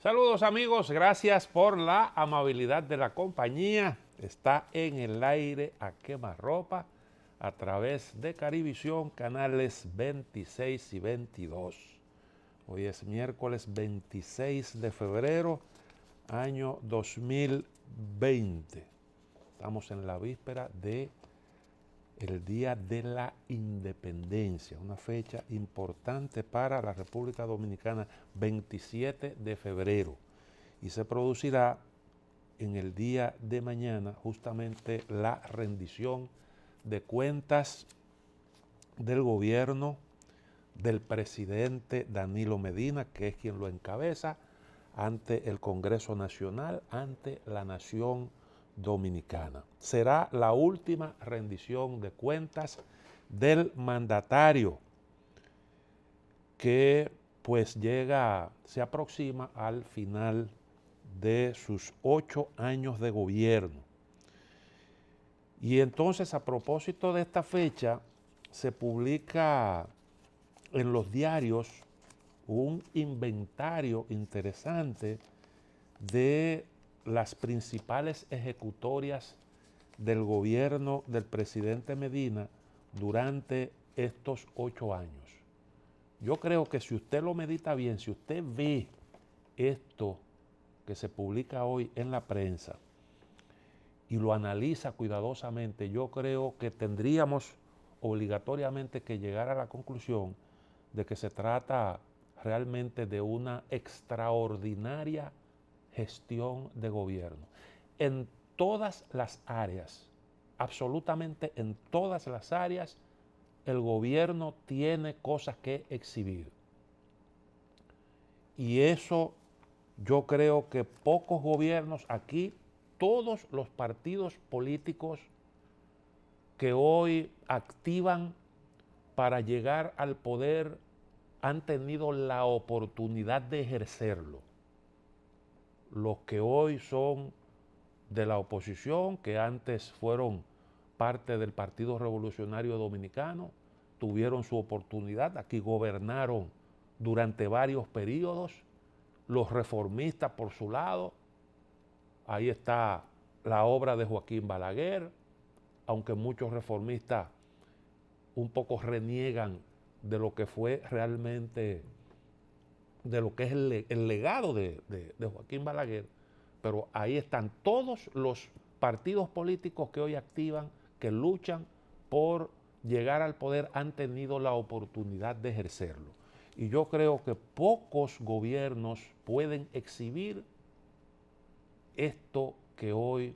Saludos amigos, gracias por la amabilidad de la compañía. Está en el aire a quemarropa a través de Carivisión, canales 26 y 22. Hoy es miércoles 26 de febrero, año 2020. Estamos en la víspera de el Día de la Independencia, una fecha importante para la República Dominicana, 27 de febrero. Y se producirá en el día de mañana justamente la rendición de cuentas del gobierno del presidente Danilo Medina, que es quien lo encabeza, ante el Congreso Nacional, ante la nación dominicana. Será la última rendición de cuentas del mandatario que pues se aproxima al final de sus 8 años de gobierno. Y entonces, a propósito de esta fecha, se publica en los diarios un inventario interesante de las principales ejecutorias del gobierno del presidente Medina durante estos 8 años. Yo creo que si usted lo medita bien, si usted ve esto que se publica hoy en la prensa y lo analiza cuidadosamente, yo creo que tendríamos obligatoriamente que llegar a la conclusión de que se trata realmente de una extraordinaria gestión de gobierno. En todas las áreas, absolutamente en todas las áreas, el gobierno tiene cosas que exhibir. Y eso yo creo que pocos gobiernos aquí, todos los partidos políticos que hoy activan para llegar al poder han tenido la oportunidad de ejercerlo. Los que hoy son de la oposición, que antes fueron parte del Partido Revolucionario Dominicano, tuvieron su oportunidad, aquí gobernaron durante varios periodos. Los reformistas por su lado, ahí está la obra de Joaquín Balaguer, aunque muchos reformistas un poco reniegan de lo que fue realmente, de lo que es el legado de Joaquín Balaguer, pero ahí están todos los partidos políticos que hoy activan, que luchan por llegar al poder, han tenido la oportunidad de ejercerlo. Y yo creo que pocos gobiernos pueden exhibir esto que hoy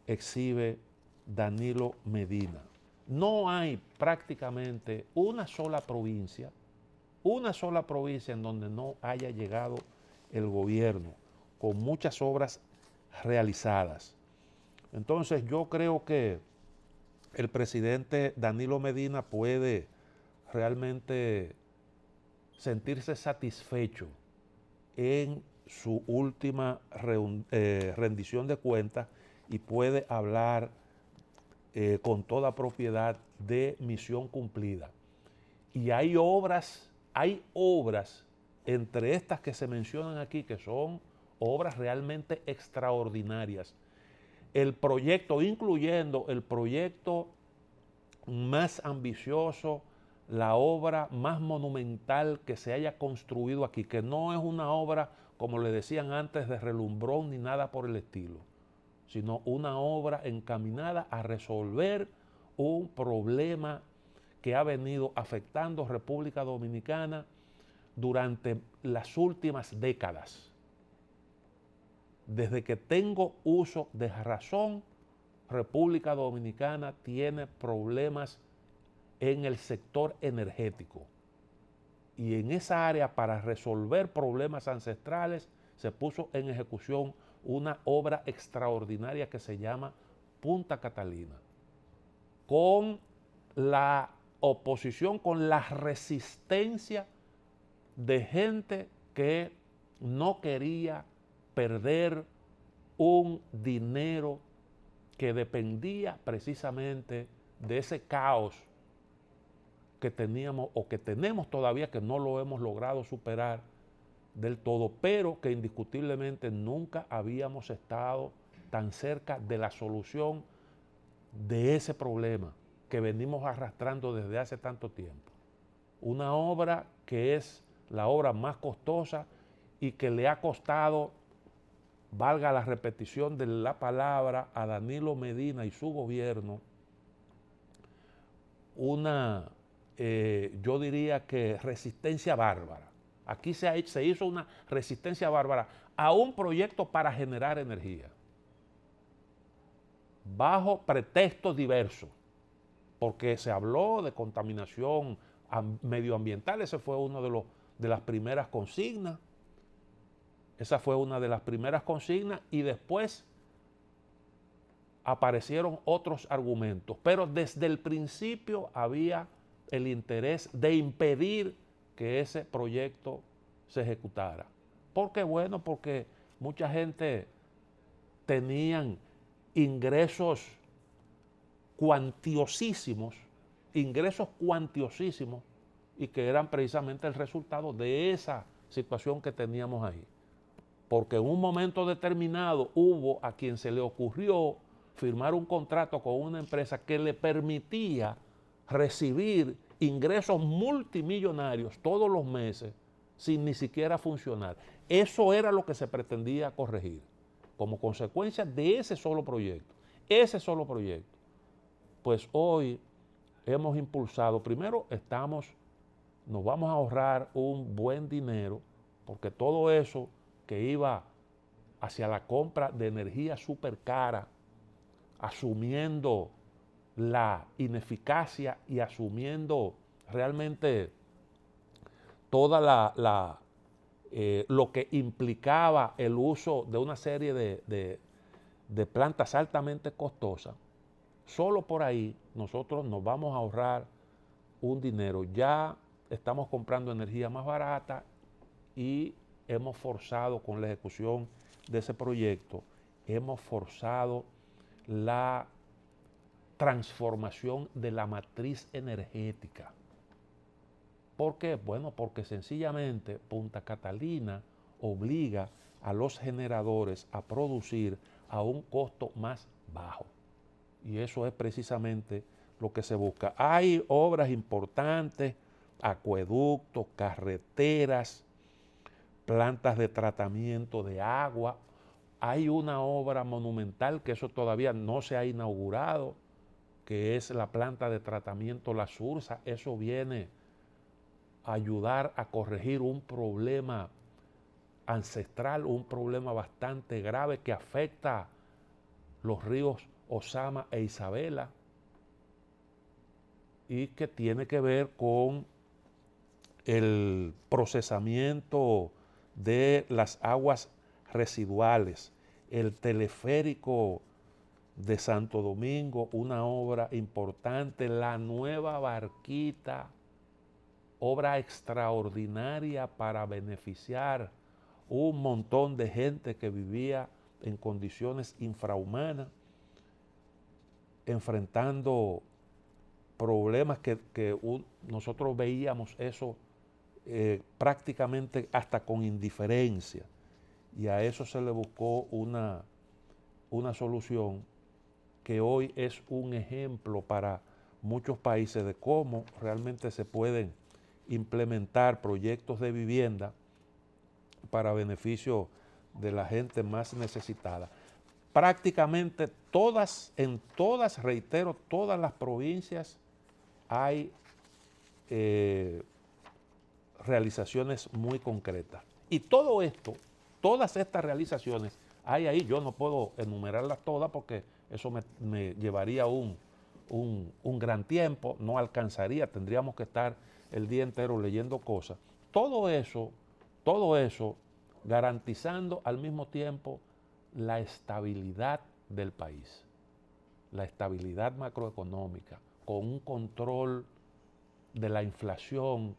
exhibe Danilo Medina. No hay prácticamente una sola provincia en donde no haya llegado el gobierno con muchas obras realizadas. Entonces yo creo que el presidente Danilo Medina puede realmente sentirse satisfecho en su última rendición de cuentas y puede hablar con toda propiedad de misión cumplida. Y hay obras entre estas que se mencionan aquí que son obras realmente extraordinarias. El proyecto, incluyendo el proyecto más ambicioso, la obra más monumental que se haya construido aquí, que no es una obra, como le decían antes, de relumbrón ni nada por el estilo, sino una obra encaminada a resolver un problema que ha venido afectando República Dominicana durante las últimas décadas. Desde que tengo uso de razón, República Dominicana tiene problemas en el sector energético. Y en esa área, para resolver problemas ancestrales, se puso en ejecución una obra extraordinaria que se llama Punta Catalina, con la oposición, con la resistencia de gente que no quería perder un dinero que dependía precisamente de ese caos que teníamos o que tenemos todavía, que no lo hemos logrado superar, del todo, pero que indiscutiblemente nunca habíamos estado tan cerca de la solución de ese problema que venimos arrastrando desde hace tanto tiempo. Una obra que es la obra más costosa y que le ha costado, valga la repetición de la palabra, a Danilo Medina y su gobierno una, yo diría que resistencia bárbara. Aquí se hizo una resistencia bárbara a un proyecto para generar energía, bajo pretextos diversos, porque se habló de contaminación medioambiental, ese fue uno de las primeras consignas, esa fue una de las primeras consignas, y después aparecieron otros argumentos, pero desde el principio había el interés de impedir que ese proyecto se ejecutara. ¿Por qué? Bueno, porque mucha gente tenían ingresos cuantiosísimos, y que eran precisamente el resultado de esa situación que teníamos ahí. Porque en un momento determinado hubo a quien se le ocurrió firmar un contrato con una empresa que le permitía recibir ingresos multimillonarios todos los meses sin ni siquiera funcionar. Eso era lo que se pretendía corregir, como consecuencia de ese solo proyecto. Pues hoy hemos impulsado, primero nos vamos a ahorrar un buen dinero, porque todo eso que iba hacia la compra de energía súper cara, asumiendo la ineficacia y asumiendo realmente toda lo que implicaba el uso de una serie de plantas altamente costosas, solo por ahí nosotros nos vamos a ahorrar un dinero. Ya estamos comprando energía más barata y hemos forzado con la ejecución de ese proyecto, hemos forzado la transformación de la matriz energética. ¿Por qué? Bueno, porque sencillamente Punta Catalina obliga a los generadores a producir a un costo más bajo. Y eso es precisamente lo que se busca. Hay obras importantes, acueductos, carreteras, plantas de tratamiento de agua. Hay una obra monumental que eso todavía no se ha inaugurado, que es la planta de tratamiento La Sursa. Eso viene a ayudar a corregir un problema ancestral, un problema bastante grave que afecta los ríos Ozama e Isabela y que tiene que ver con el procesamiento de las aguas residuales, el teleférico de Santo Domingo, una obra importante, la nueva barquita, obra extraordinaria para beneficiar un montón de gente que vivía en condiciones infrahumanas, enfrentando problemas que nosotros veíamos eso prácticamente hasta con indiferencia, y a eso se le buscó una solución que hoy es un ejemplo para muchos países de cómo realmente se pueden implementar proyectos de vivienda para beneficio de la gente más necesitada. Prácticamente en todas, reitero, todas las provincias hay realizaciones muy concretas. Y todo esto, todas estas realizaciones hay ahí. Yo no puedo enumerarlas todas porque eso me llevaría un gran tiempo, no alcanzaría, tendríamos que estar el día entero leyendo cosas. Todo eso garantizando al mismo tiempo la estabilidad del país, la estabilidad macroeconómica, con un control de la inflación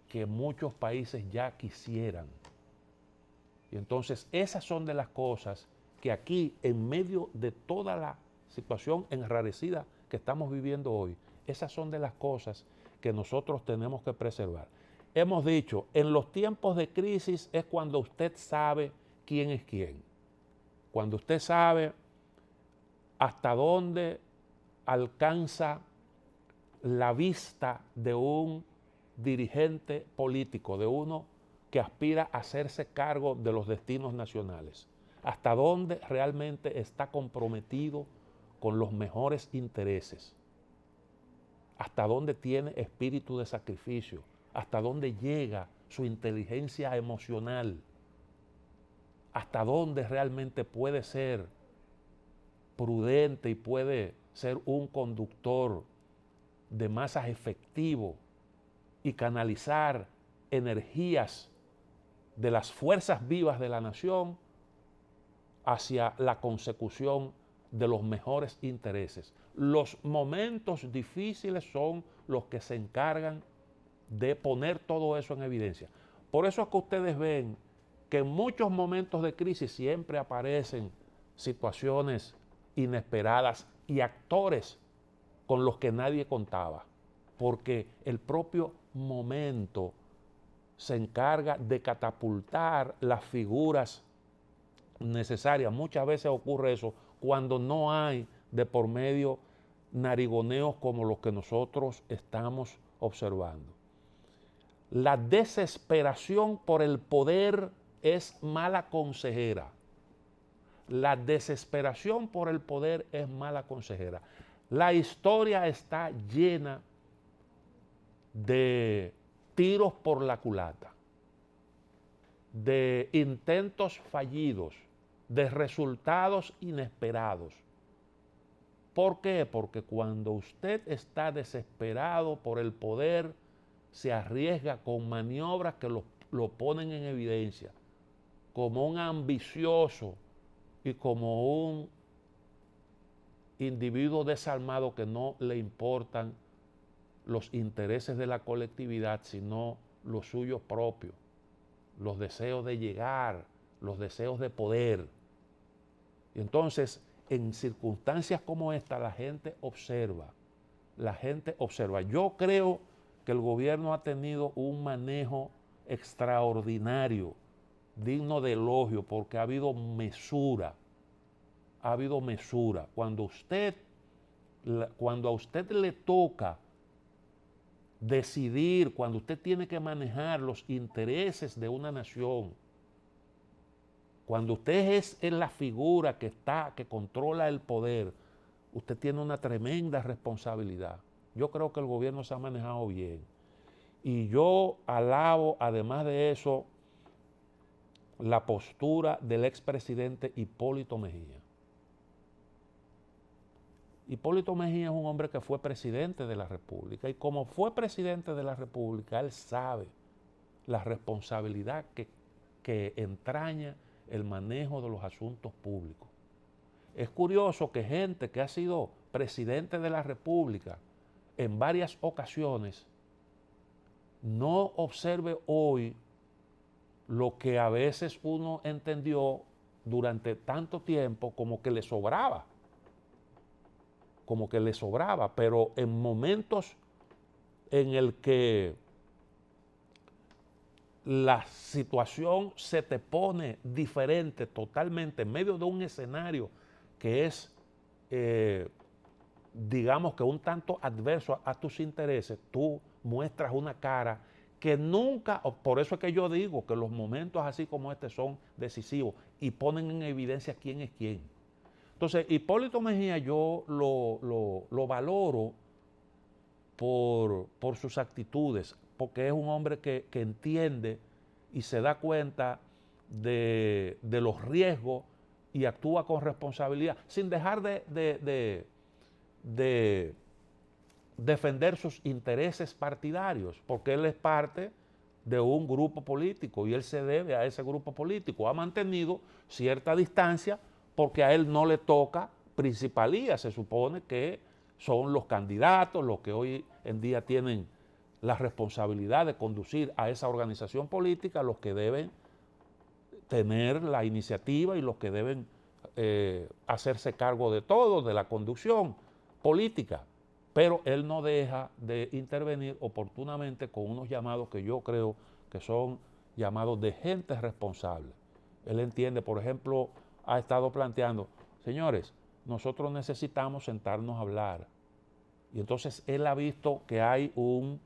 que muchos países ya quisieran. Y entonces esas son de las cosas que aquí, en medio de toda la situación enrarecida que estamos viviendo hoy, esas son de las cosas que nosotros tenemos que preservar. hemos dicho, en los tiempos de crisis es cuando usted sabe quién es quién. Cuando usted sabe hasta dónde alcanza la vista de un dirigente político, de uno que aspira a hacerse cargo de los destinos nacionales, hasta dónde realmente está comprometido con los mejores intereses, hasta dónde tiene espíritu de sacrificio, hasta dónde llega su inteligencia emocional, hasta dónde realmente puede ser prudente y puede ser un conductor de masas efectivo y canalizar energías de las fuerzas vivas de la nación hacia la consecución de los mejores intereses. Los momentos difíciles son los que se encargan de poner todo eso en evidencia. Por eso es que ustedes ven que en muchos momentos de crisis siempre aparecen situaciones inesperadas y actores con los que nadie contaba, porque el propio momento se encarga de catapultar las figuras necesarias. Muchas veces ocurre eso cuando no hay de por medio narigoneos como los que nosotros estamos observando. La desesperación por el poder es mala consejera. La desesperación por el poder es mala consejera. La historia está llena de tiros por la culata, de intentos fallidos, de resultados inesperados. ¿Por qué? Porque cuando usted está desesperado por el poder, se arriesga con maniobras que lo ponen en evidencia, como un ambicioso y como un individuo desalmado que no le importan los intereses de la colectividad, sino los suyos propios, los deseos de llegar, los deseos de poder. Y entonces, en circunstancias como esta, la gente observa. Yo creo que el gobierno ha tenido un manejo extraordinario, digno de elogio, porque ha habido mesura. Ha habido mesura. Cuando a usted le toca decidir, cuando usted tiene que manejar los intereses de una nación, cuando usted es la figura que controla el poder, usted tiene una tremenda responsabilidad. Yo creo que el gobierno se ha manejado bien. Y yo alabo, además de eso, la postura del expresidente Hipólito Mejía. Hipólito Mejía es un hombre que fue presidente de la República y como fue presidente de la República, él sabe la responsabilidad que entraña el manejo de los asuntos públicos. Es curioso que gente que ha sido presidente de la República en varias ocasiones no observe hoy lo que a veces uno entendió durante tanto tiempo como que le sobraba. Pero en momentos en el que la situación se te pone diferente totalmente en medio de un escenario que es, digamos que un tanto adverso a tus intereses, tú muestras una cara que nunca, por eso es que yo digo que los momentos así como este son decisivos y ponen en evidencia quién es quién. Entonces, Hipólito Mejía yo lo valoro por sus actitudes, porque es un hombre que entiende y se da cuenta de los riesgos y actúa con responsabilidad, sin dejar de defender sus intereses partidarios, porque él es parte de un grupo político y él se debe a ese grupo político. Ha mantenido cierta distancia porque a él no le toca principalía, se supone que son los candidatos, los que hoy en día tienen la responsabilidad de conducir a esa organización política, los que deben tener la iniciativa y los que deben hacerse cargo de todo, de la conducción política. pero él no deja de intervenir oportunamente con unos llamados que yo creo que son llamados de gente responsable. Él entiende, por ejemplo, ha estado planteando, señores, nosotros necesitamos sentarnos a hablar. Y entonces él ha visto que hay una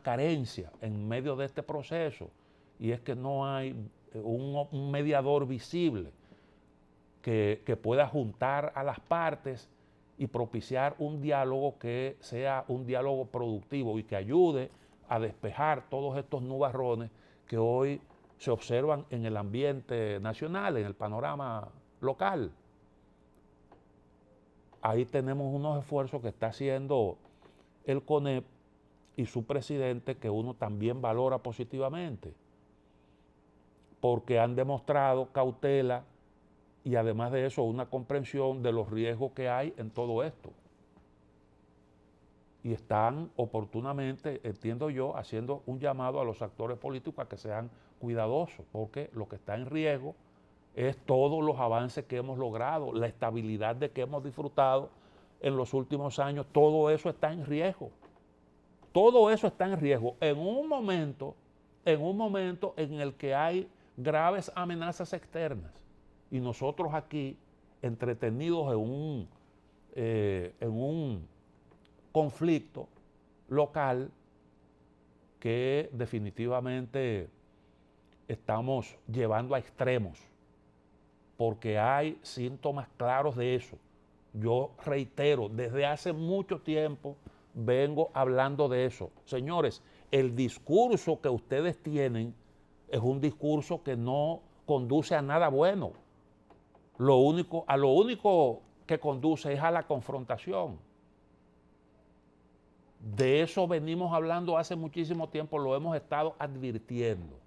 carencia en medio de este proceso, y es que no hay un mediador visible que pueda juntar a las partes y propiciar un diálogo que sea un diálogo productivo y que ayude a despejar todos estos nubarrones que hoy se observan en el ambiente nacional, en el panorama local. Ahí tenemos unos esfuerzos que está haciendo el CONEP y su presidente, que uno también valora positivamente, porque han demostrado cautela y además de eso una comprensión de los riesgos que hay en todo esto. Y están oportunamente, entiendo yo, haciendo un llamado a los actores políticos a que sean cuidadosos, porque lo que está en riesgo es todos los avances que hemos logrado, la estabilidad de que hemos disfrutado en los últimos años, todo eso está en riesgo. Todo eso está en riesgo en un momento en el que hay graves amenazas externas. Y nosotros aquí, entretenidos en un conflicto local que definitivamente estamos llevando a extremos, porque hay síntomas claros de eso. Yo reitero, desde hace mucho tiempo vengo hablando de eso. Señores, el discurso que ustedes tienen es un discurso que no conduce a nada bueno. A lo único que conduce es a la confrontación. De eso venimos hablando hace muchísimo tiempo, lo hemos estado advirtiendo.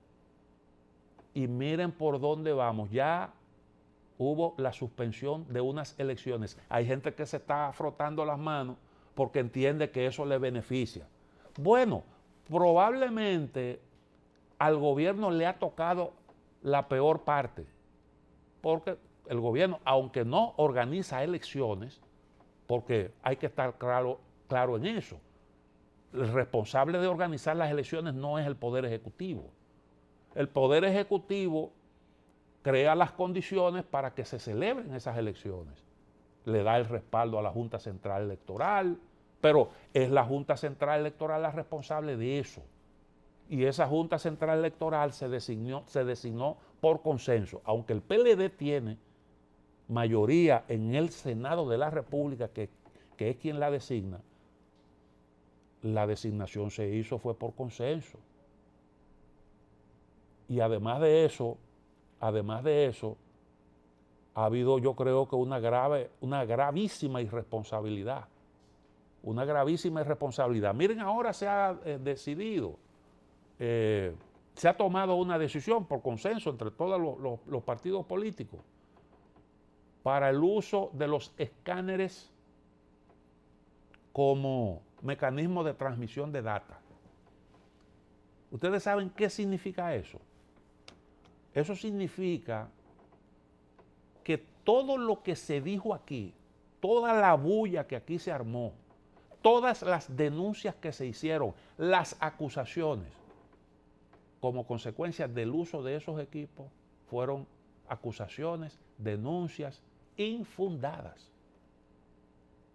Y miren por dónde vamos. Ya hubo la suspensión de unas elecciones. Hay gente que se está frotando las manos porque entiende que eso le beneficia. Bueno, probablemente al gobierno le ha tocado la peor parte, porque el gobierno, aunque no organiza elecciones, porque hay que estar claro en eso, el responsable de organizar las elecciones no es el Poder Ejecutivo. El Poder Ejecutivo crea las condiciones para que se celebren esas elecciones. Le da el respaldo a la Junta Central Electoral, pero es la Junta Central Electoral la responsable de eso. Y esa Junta Central Electoral se designó por consenso. Aunque el PLD tiene mayoría en el Senado de la República, que es quien la designa, la designación se hizo fue por consenso. Y además de eso, ha habido, yo creo que una gravísima irresponsabilidad. Una gravísima irresponsabilidad. Miren, ahora se ha decidido, se ha tomado una decisión por consenso entre todos los partidos políticos para el uso de los escáneres como mecanismo de transmisión de data. ¿Ustedes saben qué significa eso? Eso significa que todo lo que se dijo aquí, toda la bulla que aquí se armó, todas las denuncias que se hicieron, las acusaciones, como consecuencia del uso de esos equipos, fueron acusaciones, denuncias infundadas.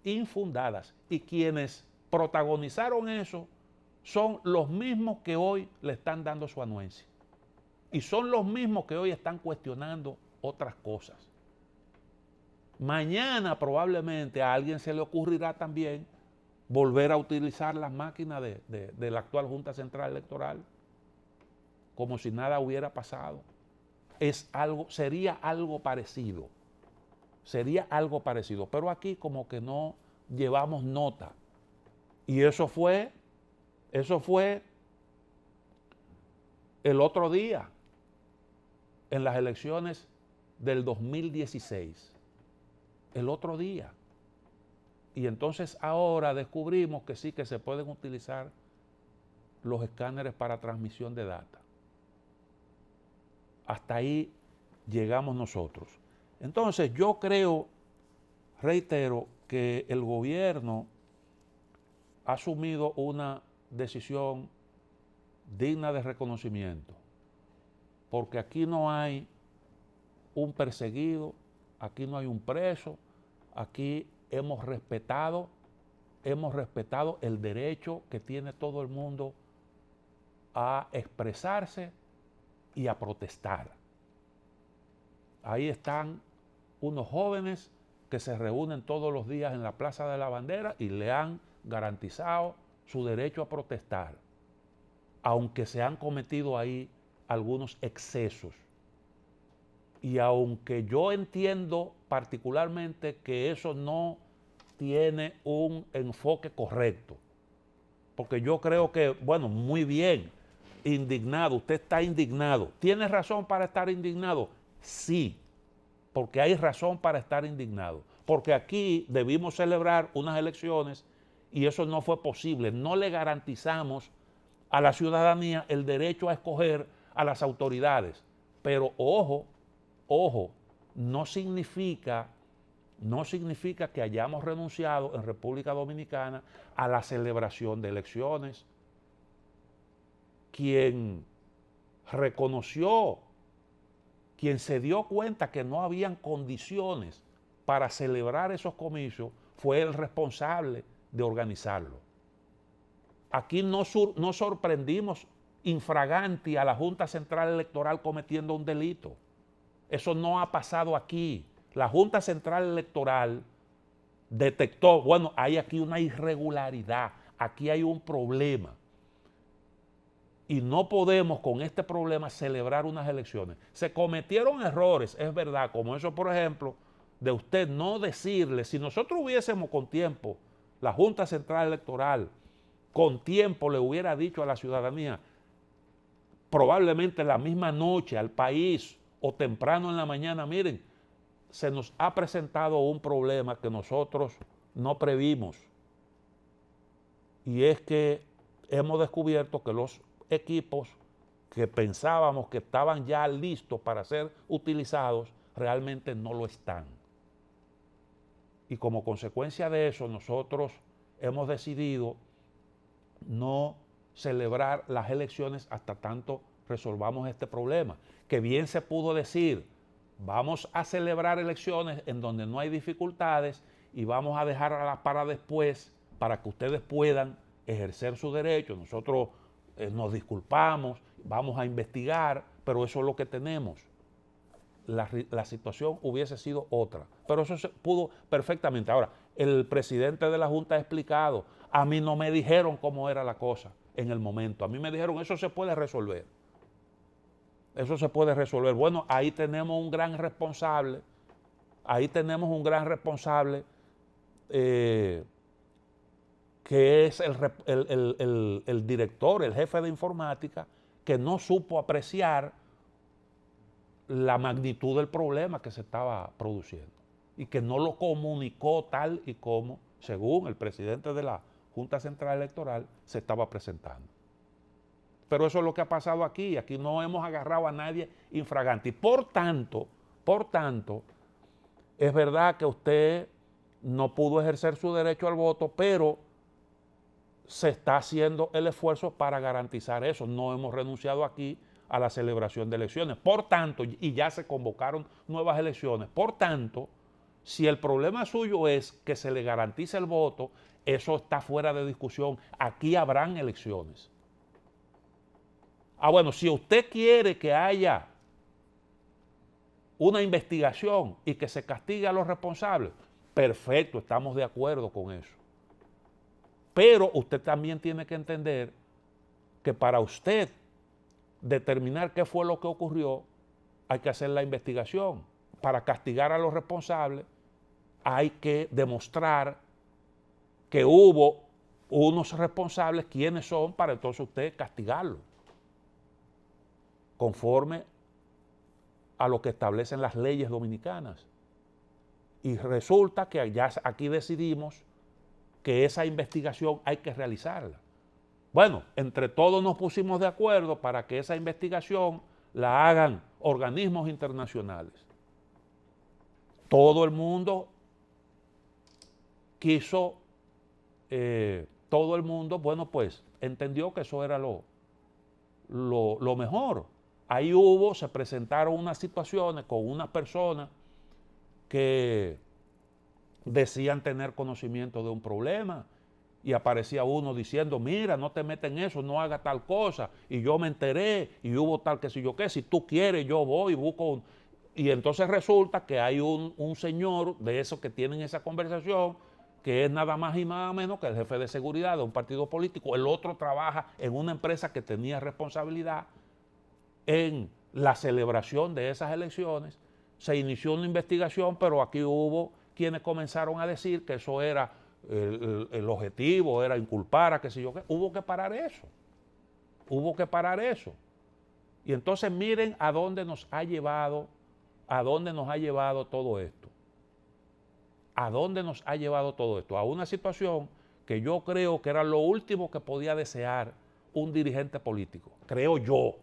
Infundadas. Y quienes protagonizaron eso son los mismos que hoy le están dando su anuencia. Y son los mismos que hoy están cuestionando otras cosas. Mañana probablemente a alguien se le ocurrirá también volver a utilizar las máquinas de la actual Junta Central Electoral como si nada hubiera pasado. Sería algo parecido. Sería algo parecido. Pero aquí como que no llevamos nota. Y eso fue el otro día, en las elecciones del 2016. El otro día. Y entonces ahora descubrimos que sí, que se pueden utilizar los escáneres para transmisión de data. Hasta ahí llegamos nosotros. Entonces yo creo, reitero, que el gobierno ha asumido una decisión digna de reconocimiento, porque aquí no hay un perseguido, aquí no hay un preso, aquí hemos respetado el derecho que tiene todo el mundo a expresarse y a protestar. Ahí están unos jóvenes que se reúnen todos los días en la Plaza de la Bandera y le han garantizado su derecho a protestar, aunque se han cometido ahí algunos excesos. Y aunque yo entiendo particularmente que eso no tiene un enfoque correcto, porque yo creo que, bueno, muy bien, indignado, usted está indignado. ¿Tiene razón para estar indignado? Sí, porque hay razón para estar indignado. Porque aquí debimos celebrar unas elecciones y eso no fue posible. No le garantizamos a la ciudadanía el derecho a escoger a las autoridades. Pero ojo, no significa que hayamos renunciado en República Dominicana a la celebración de elecciones. Quien reconoció, quien se dio cuenta que no habían condiciones para celebrar esos comicios fue el responsable de organizarlo. Aquí no sorprendimos infraganti a la Junta Central Electoral cometiendo un delito. Eso no ha pasado aquí. La Junta Central Electoral detectó, bueno, hay aquí una irregularidad, aquí hay un problema. Y no podemos con este problema celebrar unas elecciones. Se cometieron errores, es verdad, como eso, por ejemplo, de usted no decirle, si nosotros hubiésemos con tiempo, la Junta Central Electoral, con tiempo le hubiera dicho a la ciudadanía, probablemente la misma noche al país o temprano en la mañana, miren, se nos ha presentado un problema que nosotros no previmos. Y es que hemos descubierto que los equipos que pensábamos que estaban ya listos para ser utilizados, realmente no lo están. Y como consecuencia de eso, nosotros hemos decidido no celebrar las elecciones hasta tanto resolvamos este problema. Que bien se pudo decir, vamos a celebrar elecciones en donde no hay dificultades y vamos a dejarlas para después, para que ustedes puedan ejercer su derecho. Nosotros nos disculpamos, vamos a investigar, pero eso es lo que tenemos. La situación hubiese sido otra, pero eso se pudo perfectamente. Ahora, el presidente de la Junta ha explicado, a mí no me dijeron cómo era la cosa en el momento, a mí me dijeron, eso se puede resolver. Eso se puede resolver. Bueno, ahí tenemos un gran responsable, que es el director, el jefe de informática, que no supo apreciar la magnitud del problema que se estaba produciendo y que no lo comunicó tal y como, según el presidente de la Junta Central Electoral, se estaba presentando. Pero eso es lo que ha pasado aquí. Aquí no hemos agarrado a nadie infragante. Por tanto, es verdad que usted no pudo ejercer su derecho al voto, pero se está haciendo el esfuerzo para garantizar eso. No hemos renunciado aquí a la celebración de elecciones. Por tanto, y ya se convocaron nuevas elecciones, por tanto, si el problema suyo es que se le garantice el voto, eso está fuera de discusión. Aquí habrán elecciones. Bueno, si usted quiere que haya una investigación y que se castigue a los responsables, perfecto, estamos de acuerdo con eso. Pero usted también tiene que entender que para usted determinar qué fue lo que ocurrió, hay que hacer la investigación. Para castigar a los responsables, hay que demostrar que hubo unos responsables, quiénes son, para entonces usted castigarlos, conforme a lo que establecen las leyes dominicanas. Y resulta que ya aquí decidimos que esa investigación hay que realizarla. Bueno, entre todos nos pusimos de acuerdo para que esa investigación la hagan organismos internacionales. Todo el mundo quiso todo el mundo, bueno, pues entendió que eso era lo mejor. Ahí se presentaron unas situaciones con unas personas que decían tener conocimiento de un problema y aparecía uno diciendo, mira, no te metas en eso, no haga tal cosa, y yo me enteré y hubo tal que si yo qué, si tú quieres yo voy y busco y entonces resulta que hay un señor de esos que tienen esa conversación que es nada más y nada menos que el jefe de seguridad de un partido político. El otro trabaja en una empresa que tenía responsabilidad en la celebración de esas elecciones. Se inició una investigación, pero aquí hubo quienes comenzaron a decir que eso era el objetivo, era inculpar a qué sé yo qué. Hubo que parar eso. Hubo que parar eso. Y entonces miren a dónde nos ha llevado todo esto. ¿A dónde nos ha llevado todo esto? A una situación que yo creo que era lo último que podía desear un dirigente político, creo yo,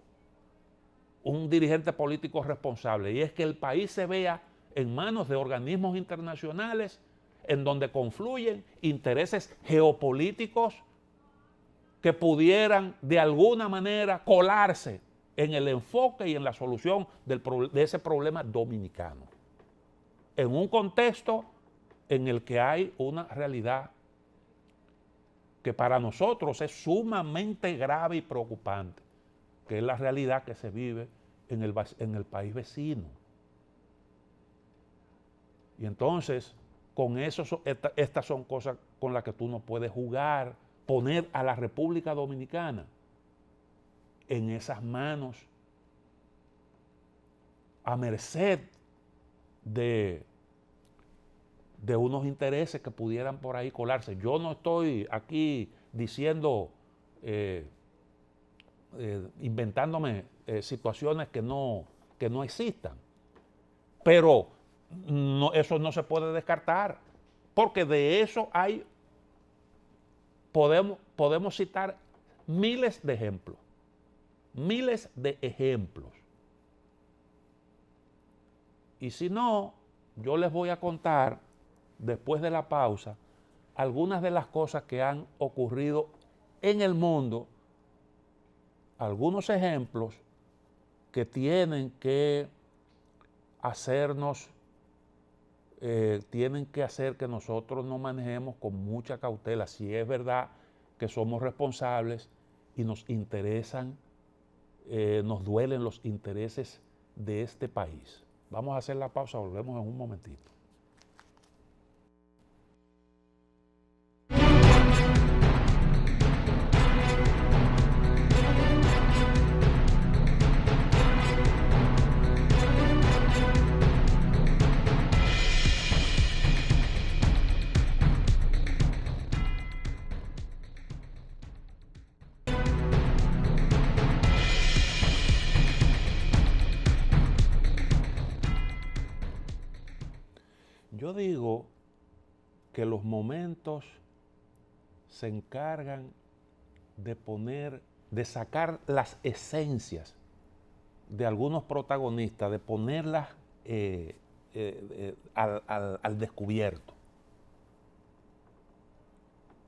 un dirigente político responsable, y es que el país se vea en manos de organismos internacionales en donde confluyen intereses geopolíticos que pudieran de alguna manera colarse en el enfoque y en la solución de ese problema dominicano, en un contexto en el que hay una realidad que para nosotros es sumamente grave y preocupante, que es la realidad que se vive en el país vecino. Y entonces, con eso, estas son cosas con las que tú no puedes jugar, poner a la República Dominicana en esas manos a merced de unos intereses que pudieran por ahí colarse. Yo no estoy aquí diciendo, inventándome situaciones que no existan, pero eso no se puede descartar, porque de eso podemos citar miles de ejemplos. Y si no, yo les voy a contar, después de la pausa, algunas de las cosas que han ocurrido en el mundo, algunos ejemplos que tienen que hacernos, tienen que hacer que nosotros nos manejemos con mucha cautela, si es verdad que somos responsables y nos interesan, nos duelen los intereses de este país. Vamos a hacer la pausa, volvemos en un momentito. Yo digo que los momentos se encargan de sacar las esencias de algunos protagonistas, de ponerlas al descubierto.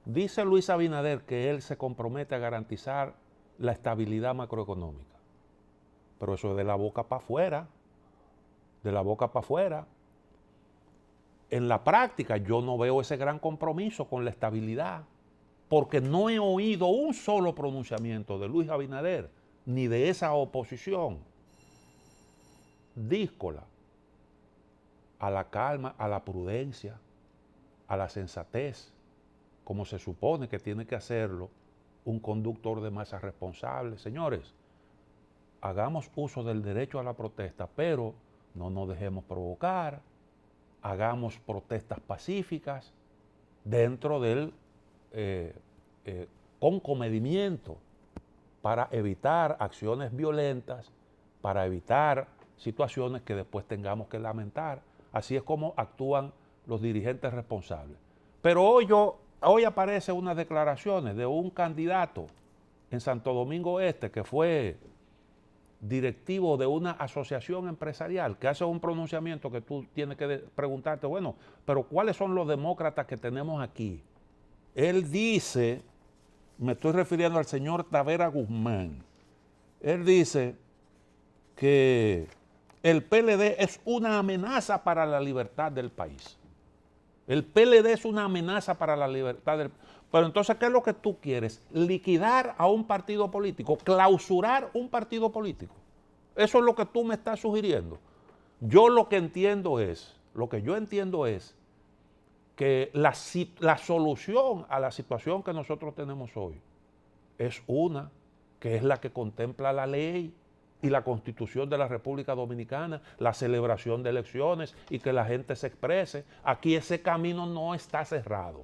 Dice Luis Abinader que él se compromete a garantizar la estabilidad macroeconómica, pero eso es de la boca para afuera, de la boca para afuera. En la práctica yo no veo ese gran compromiso con la estabilidad, porque no he oído un solo pronunciamiento de Luis Abinader, ni de esa oposición díscola a la calma, a la prudencia, a la sensatez, como se supone que tiene que hacerlo un conductor de masas responsable. Señores, hagamos uso del derecho a la protesta, pero no nos dejemos provocar. Hagamos protestas pacíficas dentro del con comedimiento para evitar acciones violentas, para evitar situaciones que después tengamos que lamentar. Así es como actúan los dirigentes responsables. Pero hoy aparecen unas declaraciones de un candidato en Santo Domingo Este que fue directivo de una asociación empresarial que hace un pronunciamiento que tú tienes que preguntarte, bueno, pero ¿cuáles son los demócratas que tenemos aquí? Él dice, me estoy refiriendo al señor Tavera Guzmán, él dice que el PLD es una amenaza para la libertad del país. El PLD es una amenaza para la libertad del país. Pero entonces, ¿qué es lo que tú quieres? Liquidar a un partido político, clausurar un partido político. Eso es lo que tú me estás sugiriendo. Yo lo que entiendo es, que la solución a la situación que nosotros tenemos hoy es una, que es la que contempla la ley y la Constitución de la República Dominicana, la celebración de elecciones y que la gente se exprese. Aquí ese camino no está cerrado.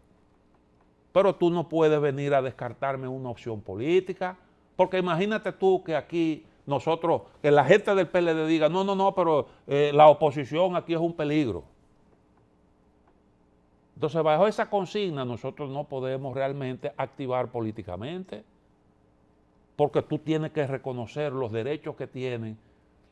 Pero tú no puedes venir a descartarme una opción política, porque imagínate tú que aquí nosotros, que la gente del PLD diga, no, pero la oposición aquí es un peligro. Entonces, bajo esa consigna, nosotros no podemos realmente activar políticamente, porque tú tienes que reconocer los derechos que tienen.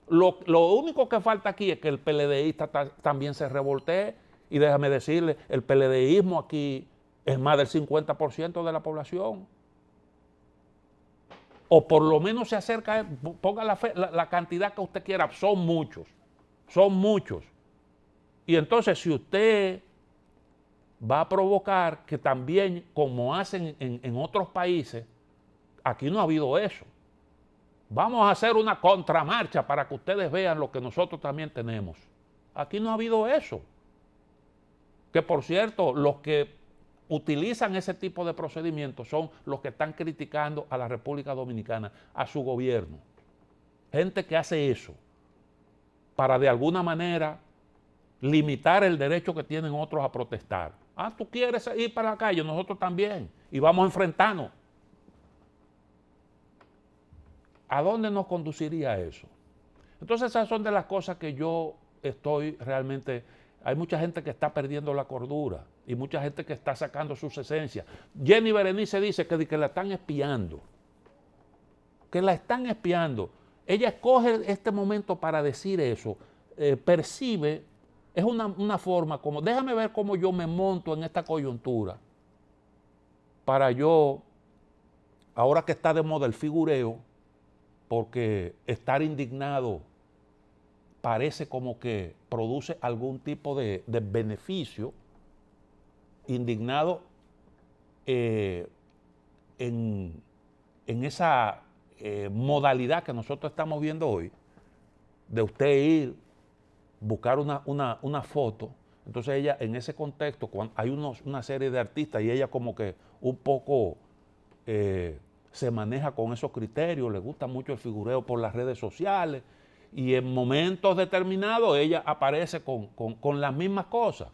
Lo único que falta aquí es que el PLDista también se revoltee, y déjame decirle, el PLDismo aquí es más del 50% de la población. O por lo menos se acerca, ponga la cantidad que usted quiera, son muchos. Y entonces, si usted va a provocar que también, como hacen en otros países, aquí no ha habido eso. Vamos a hacer una contramarcha para que ustedes vean lo que nosotros también tenemos. Aquí no ha habido eso. Que por cierto, los que utilizan ese tipo de procedimientos son los que están criticando a la República Dominicana, a su gobierno. Gente que hace eso para de alguna manera limitar el derecho que tienen otros a protestar. Ah, tú quieres ir para la calle, nosotros también, y vamos a enfrentarnos. ¿A dónde nos conduciría eso? Entonces esas son de las cosas que yo estoy realmente... Hay mucha gente que está perdiendo la cordura y mucha gente que está sacando sus esencias. Jenny Berenice dice que la están espiando. Que la están espiando. Ella escoge este momento para decir eso. Percibe, es una forma como, déjame ver cómo yo me monto en esta coyuntura para yo, ahora que está de moda el figureo, porque estar indignado parece como que produce algún tipo de beneficio, indignado en esa modalidad que nosotros estamos viendo hoy, de usted ir, buscar una foto. Entonces ella, en ese contexto, cuando hay una serie de artistas y ella como que un poco se maneja con esos criterios, le gusta mucho el figureo por las redes sociales, y en momentos determinados ella aparece con las mismas cosas.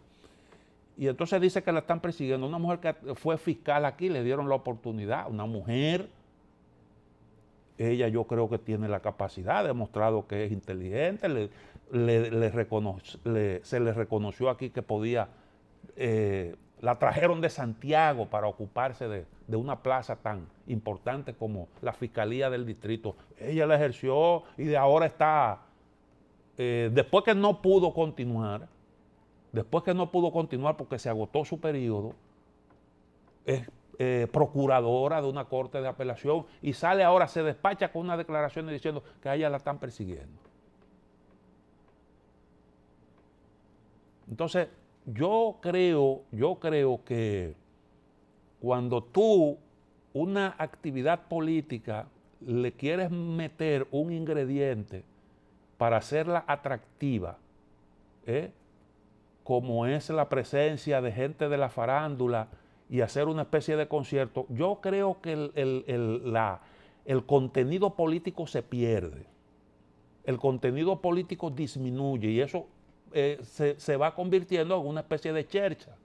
Y entonces dice que la están persiguiendo. Una mujer que fue fiscal aquí, le dieron la oportunidad. Una mujer, ella yo creo que tiene la capacidad, ha demostrado que es inteligente, se le reconoció aquí que podía, la trajeron de Santiago para ocuparse de una plaza tan importante como la Fiscalía del Distrito. Ella la ejerció y de ahora está, después que no pudo continuar porque se agotó su periodo, es procuradora de una corte de apelación y sale ahora, se despacha con una declaración diciendo que a ella la están persiguiendo. Entonces, yo creo que cuando tú una actividad política le quieres meter un ingrediente para hacerla atractiva, como es la presencia de gente de la farándula y hacer una especie de concierto, yo creo que el contenido político se pierde, el contenido político disminuye y eso se va convirtiendo en una especie de chercha.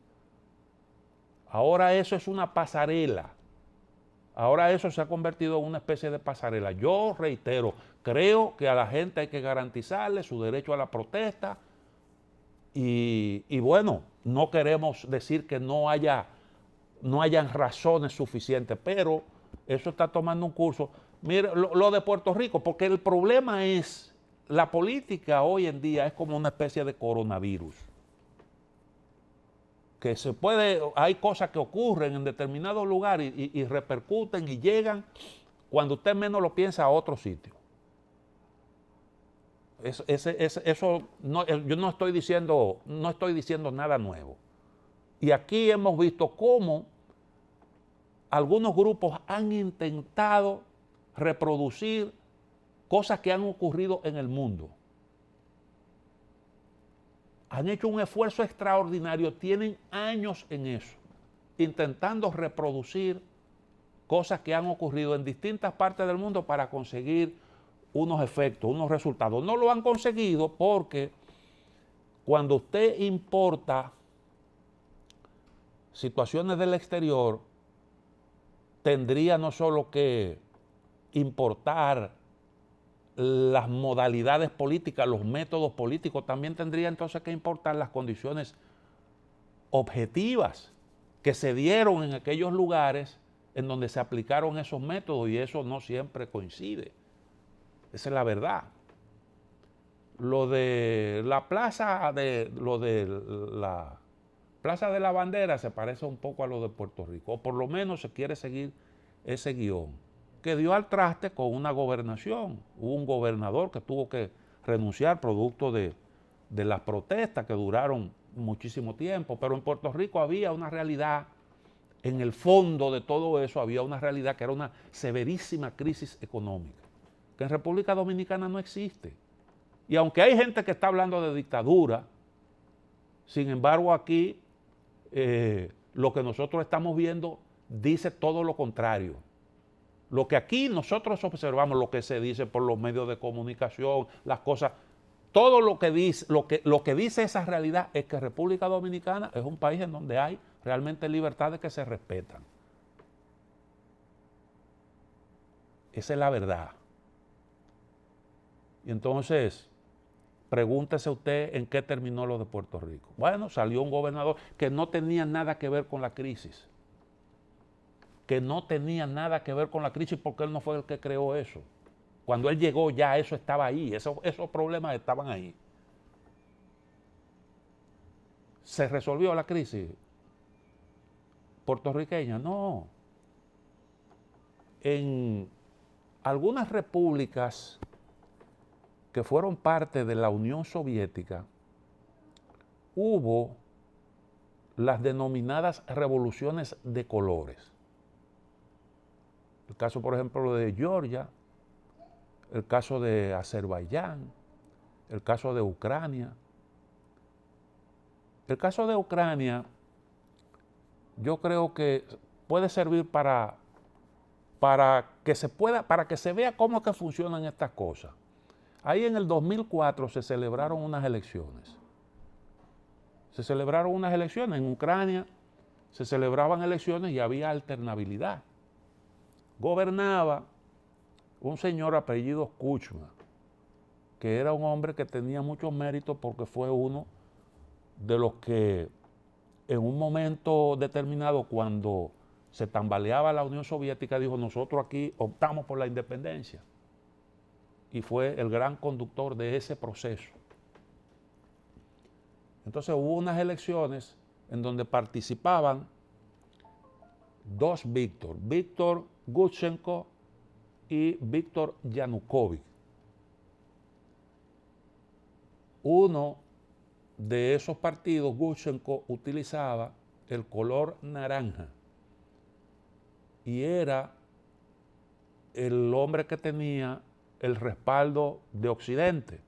Ahora eso es una pasarela. Ahora eso se ha convertido en una especie de pasarela. Yo reitero, creo que a la gente hay que garantizarle su derecho a la protesta y bueno, no queremos decir que no hayan razones suficientes, pero eso está tomando un curso. Mire, lo de Puerto Rico, porque el problema es, la política hoy en día es como una especie de coronavirus. Que se puede, hay cosas que ocurren en determinados lugares y repercuten y llegan cuando usted menos lo piensa a otro sitio. Eso no, yo no estoy diciendo nada nuevo. Y aquí hemos visto cómo algunos grupos han intentado reproducir cosas que han ocurrido en el mundo. Han hecho un esfuerzo extraordinario, tienen años en eso, intentando reproducir cosas que han ocurrido en distintas partes del mundo para conseguir unos efectos, unos resultados. No lo han conseguido porque cuando usted importa situaciones del exterior, tendría no solo que importar las modalidades políticas, los métodos políticos, también tendría entonces que importar las condiciones objetivas que se dieron en aquellos lugares en donde se aplicaron esos métodos, y eso no siempre coincide. Esa es la verdad. Lo de la Plaza de la Bandera se parece un poco a lo de Puerto Rico, o por lo menos se quiere seguir ese guión, que dio al traste con una gobernación. Hubo un gobernador que tuvo que renunciar producto de las protestas que duraron muchísimo tiempo, pero en Puerto Rico había una realidad, en el fondo de todo eso había una realidad que era una severísima crisis económica, que en República Dominicana no existe. Y aunque hay gente que está hablando de dictadura, sin embargo aquí lo que nosotros estamos viendo dice todo lo contrario. Lo que aquí nosotros observamos, lo que se dice por los medios de comunicación, las cosas, todo lo que dice esa realidad es que República Dominicana es un país en donde hay realmente libertades que se respetan. Esa es la verdad. Y entonces, pregúntese usted en qué terminó lo de Puerto Rico. Bueno, salió un gobernador que no tenía nada que ver con la crisis. Que no tenía nada que ver con la crisis porque él no fue el que creó eso. Cuando él llegó ya eso estaba ahí, esos problemas estaban ahí. ¿Se resolvió la crisis puertorriqueña? No. En algunas repúblicas que fueron parte de la Unión Soviética, hubo las denominadas revoluciones de colores. El caso, por ejemplo, de Georgia, el caso de Azerbaiyán, el caso de Ucrania. El caso de Ucrania, yo creo que puede servir para que se vea cómo es que funcionan estas cosas. Ahí en el 2004 se celebraron unas elecciones. En Ucrania se celebraban elecciones y había alternabilidad. Gobernaba un señor apellido Kuchma, que era un hombre que tenía muchos méritos porque fue uno de los que en un momento determinado, cuando se tambaleaba la Unión Soviética, dijo: nosotros aquí optamos por la independencia. Y fue el gran conductor de ese proceso. Entonces hubo unas elecciones en donde participaban dos Víctor Yushchenko y Víctor Yanukovych. Uno de esos partidos, Yushchenko, utilizaba el color naranja y era el hombre que tenía el respaldo de Occidente.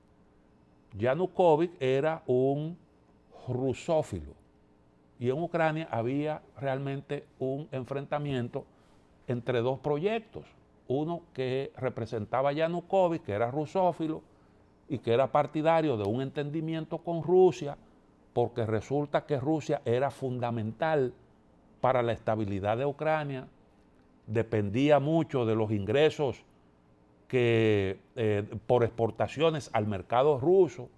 Yanukovych era un rusófilo. Y en Ucrania había realmente un enfrentamiento entre dos proyectos. Uno que representaba a Yanukovych, que era rusófilo y que era partidario de un entendimiento con Rusia, porque resulta que Rusia era fundamental para la estabilidad de Ucrania, dependía mucho de los ingresos que por exportaciones al mercado ruso,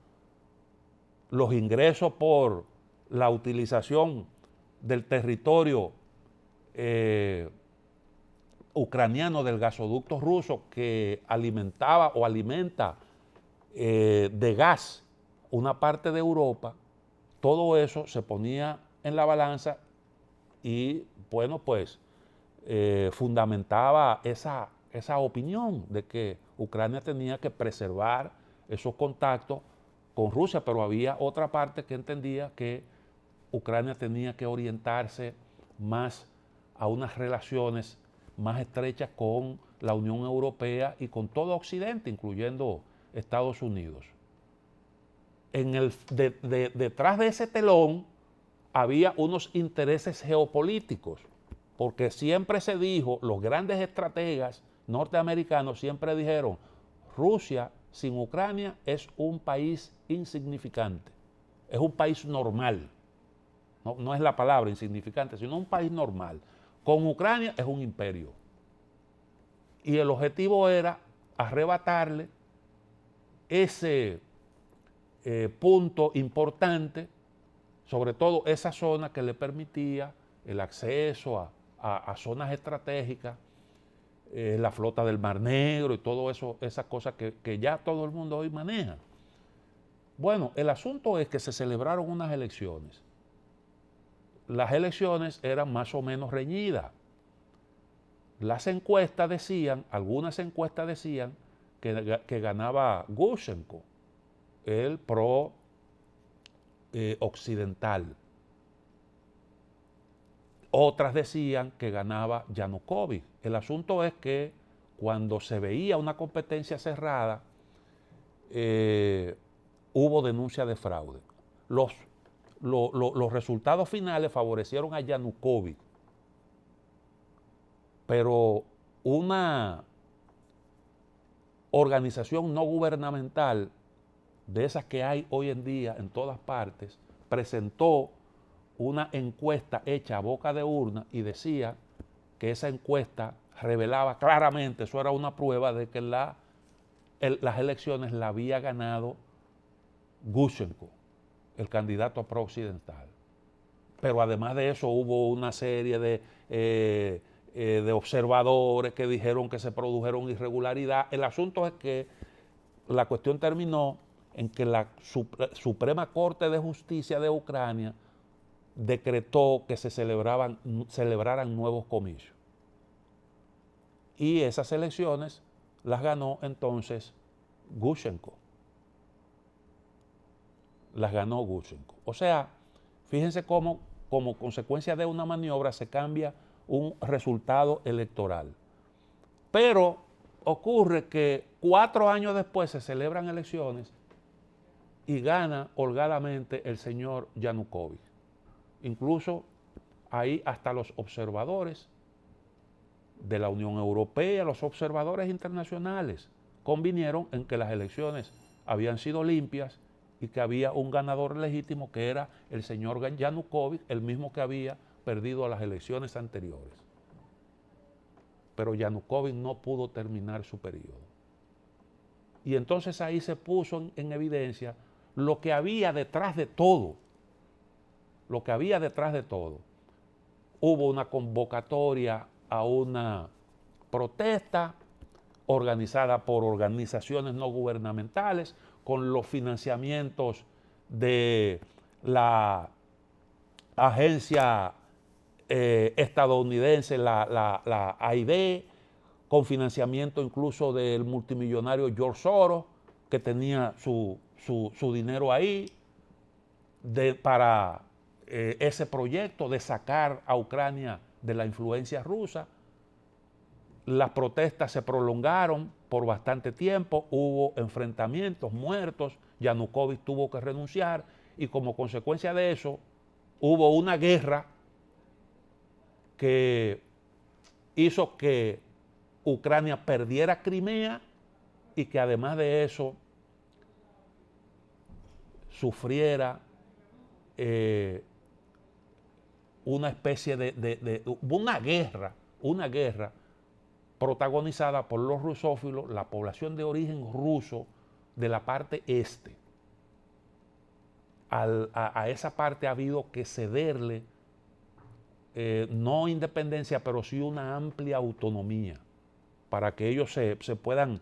los ingresos por la utilización del territorio ucraniano del gasoducto ruso que alimentaba o alimenta de gas una parte de Europa, todo eso se ponía en la balanza y, bueno, pues fundamentaba esa opinión de que Ucrania tenía que preservar esos contactos con Rusia, pero había otra parte que entendía que Ucrania tenía que orientarse más a unas relaciones más estrechas con la Unión Europea y con todo Occidente, incluyendo Estados Unidos. Detrás de ese telón había unos intereses geopolíticos, porque siempre se dijo, los grandes estrategas norteamericanos siempre dijeron, Rusia sin Ucrania es un país insignificante, es un país normal. No es la palabra insignificante, sino un país normal. Con Ucrania es un imperio. Y el objetivo era arrebatarle ese punto importante, sobre todo esa zona que le permitía el acceso a zonas estratégicas, la flota del Mar Negro y todo eso, esas cosas que ya todo el mundo hoy maneja. Bueno, el asunto es que se celebraron unas elecciones. Las elecciones eran más o menos reñidas. Las encuestas decían, algunas encuestas decían que ganaba Gushenko, el pro occidental. Otras decían que ganaba Yanukovych. El asunto es que cuando se veía una competencia cerrada, hubo denuncia de fraude. Los resultados finales favorecieron a Yanukovych, pero una organización no gubernamental de esas que hay hoy en día en todas partes presentó una encuesta hecha a boca de urna y decía que esa encuesta revelaba claramente, eso era una prueba de que las elecciones la había ganado Gushenko, el candidato pro-occidental. Pero además de eso hubo una serie de observadores que dijeron que se produjeron irregularidades. El asunto es que la cuestión terminó en que la Suprema Corte de Justicia de Ucrania decretó que se celebraran nuevos comicios. Y esas elecciones las ganó entonces Gushenko. Las ganó Gushenko. O sea, fíjense cómo, como consecuencia de una maniobra, se cambia un resultado electoral. Pero ocurre que 4 años después se celebran elecciones y gana holgadamente el señor Yanukovych. Incluso ahí hasta los observadores de la Unión Europea, los observadores internacionales, convinieron en que las elecciones habían sido limpias y que había un ganador legítimo que era el señor Yanukovych, el mismo que había perdido las elecciones anteriores. Pero Yanukovych no pudo terminar su periodo. Y entonces ahí se puso en evidencia lo que había detrás de todo. Lo que había detrás de todo. Hubo una convocatoria a una protesta organizada por organizaciones no gubernamentales con los financiamientos de la agencia estadounidense, la AID, con financiamiento incluso del multimillonario George Soros, que tenía su dinero ahí para ese proyecto de sacar a Ucrania de la influencia rusa. Las protestas se prolongaron por bastante tiempo, hubo enfrentamientos, muertos, Yanukovych tuvo que renunciar y como consecuencia de eso hubo una guerra que hizo que Ucrania perdiera Crimea y que además de eso sufriera una especie una guerra protagonizada por los rusófilos, la población de origen ruso de la parte este. A esa parte ha habido que cederle no independencia, pero sí una amplia autonomía, para que ellos puedan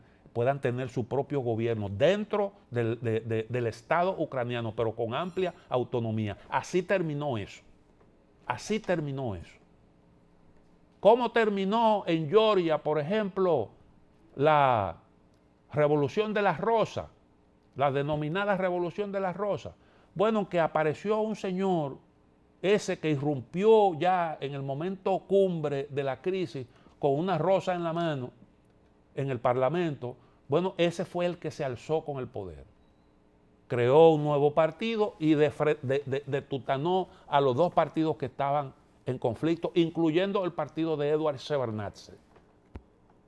tener su propio gobierno dentro del Estado ucraniano, pero con amplia autonomía. Así terminó eso. Así terminó eso. ¿Cómo terminó en Georgia, por ejemplo, la Revolución de las Rosas, la denominada Revolución de las Rosas? Bueno, que apareció un señor, ese que irrumpió ya en el momento cumbre de la crisis con una rosa en la mano en el Parlamento. Bueno, ese fue el que se alzó con el poder. Creó un nuevo partido y detutanó a los dos partidos que estaban en conflicto, incluyendo el partido de Eduard Shevardnadze,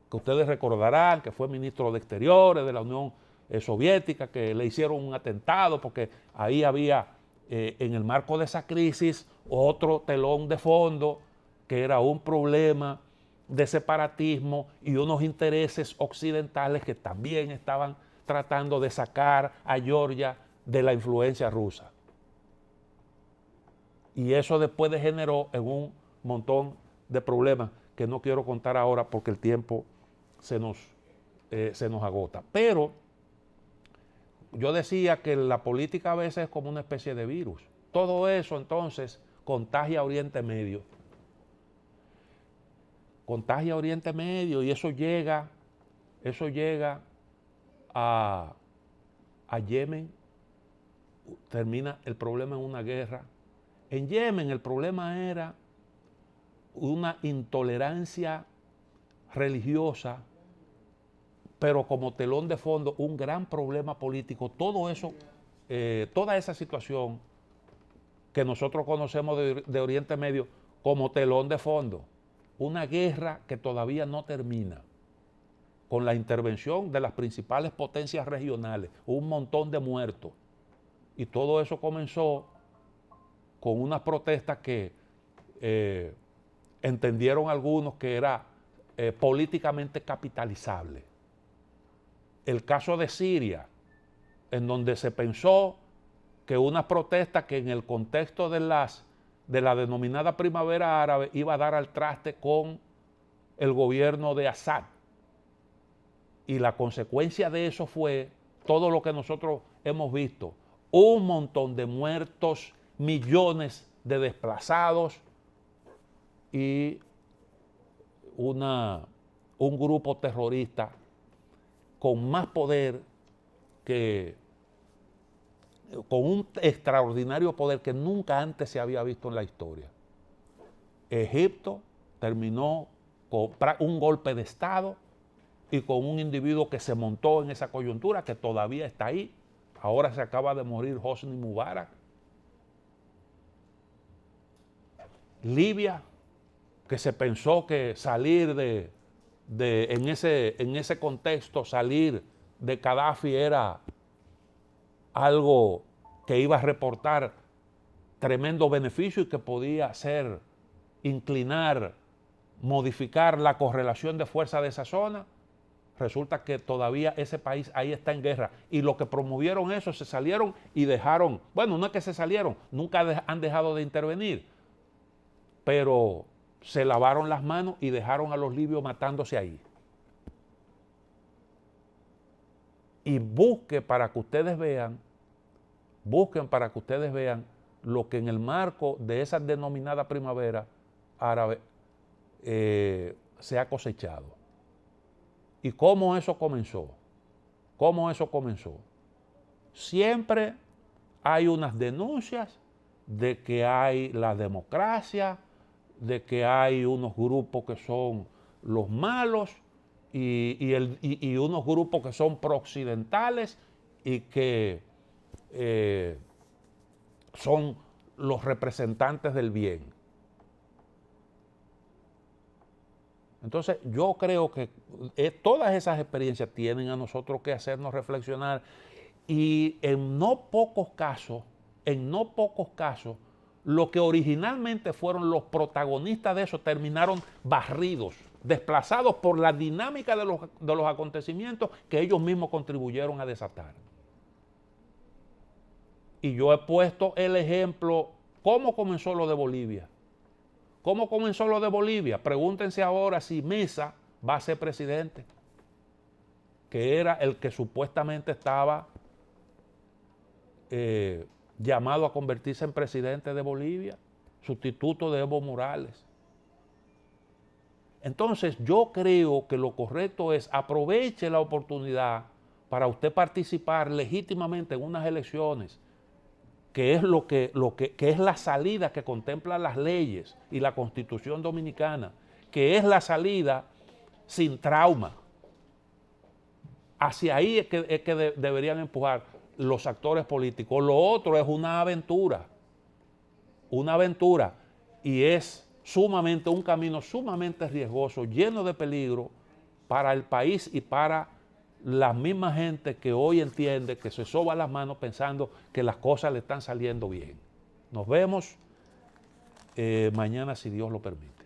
que ustedes recordarán que fue ministro de Exteriores de la Unión Soviética, que le hicieron un atentado porque ahí había, en el marco de esa crisis, otro telón de fondo, que era un problema de separatismo y unos intereses occidentales que también estaban tratando de sacar a Georgia de la influencia rusa. Y eso después degeneró en un montón de problemas que no quiero contar ahora porque el tiempo se nos agota. Pero yo decía que la política a veces es como una especie de virus. Todo eso entonces contagia a Oriente Medio. Contagia a Oriente Medio y eso llega a Yemen, termina el problema en una guerra. En Yemen el problema era una intolerancia religiosa, pero como telón de fondo un gran problema político. Todo eso, toda esa situación que nosotros conocemos de Oriente Medio como telón de fondo, una guerra que todavía no termina, con la intervención de las principales potencias regionales, un montón de muertos. Y todo eso comenzó con unas protestas que entendieron algunos que era políticamente capitalizable. El caso de Siria, en donde se pensó que unas protestas que en el contexto de la denominada primavera árabe iba a dar al traste con el gobierno de Assad. Y la consecuencia de eso fue todo lo que nosotros hemos visto, un montón de muertos, millones de desplazados y un grupo terrorista con más poder con un extraordinario poder que nunca antes se había visto en la historia. Egipto terminó con un golpe de Estado y con un individuo que se montó en esa coyuntura, que todavía está ahí. Ahora se acaba de morir Hosni Mubarak. Libia, que se pensó que salir en ese contexto, salir de Gaddafi era algo que iba a reportar tremendo beneficio y que podía modificar la correlación de fuerza de esa zona. Resulta que todavía ese país ahí está en guerra. Y los que promovieron eso se salieron y dejaron, bueno, no es que se salieron, nunca han dejado de intervenir, pero se lavaron las manos y dejaron a los libios matándose ahí. Y busquen para que ustedes vean lo que en el marco de esa denominada primavera árabe se ha cosechado. ¿Y cómo eso comenzó? Siempre hay unas denuncias de que hay la democracia, de que hay unos grupos que son los malos y unos grupos que son prooccidentales y que son los representantes del bien. Entonces yo creo que todas esas experiencias tienen a nosotros que hacernos reflexionar y en no pocos casos, lo que originalmente fueron los protagonistas de eso terminaron barridos, desplazados por la dinámica de los acontecimientos que ellos mismos contribuyeron a desatar. Y yo he puesto el ejemplo, cómo comenzó lo de Bolivia. ¿Cómo comenzó lo de Bolivia? Pregúntense ahora si Mesa va a ser presidente, que era el que supuestamente estaba llamado a convertirse en presidente de Bolivia, sustituto de Evo Morales. Entonces yo creo que lo correcto es aproveche la oportunidad para usted participar legítimamente en unas elecciones, que es que es la salida que contemplan las leyes y la Constitución Dominicana, que es la salida sin trauma. Hacia ahí es que deberían empujar los actores políticos. Lo otro es una aventura, y es un camino sumamente riesgoso, lleno de peligro para el país y para la misma gente que hoy entiende, que se soba las manos pensando que las cosas le están saliendo bien. Nos vemos mañana si Dios lo permite.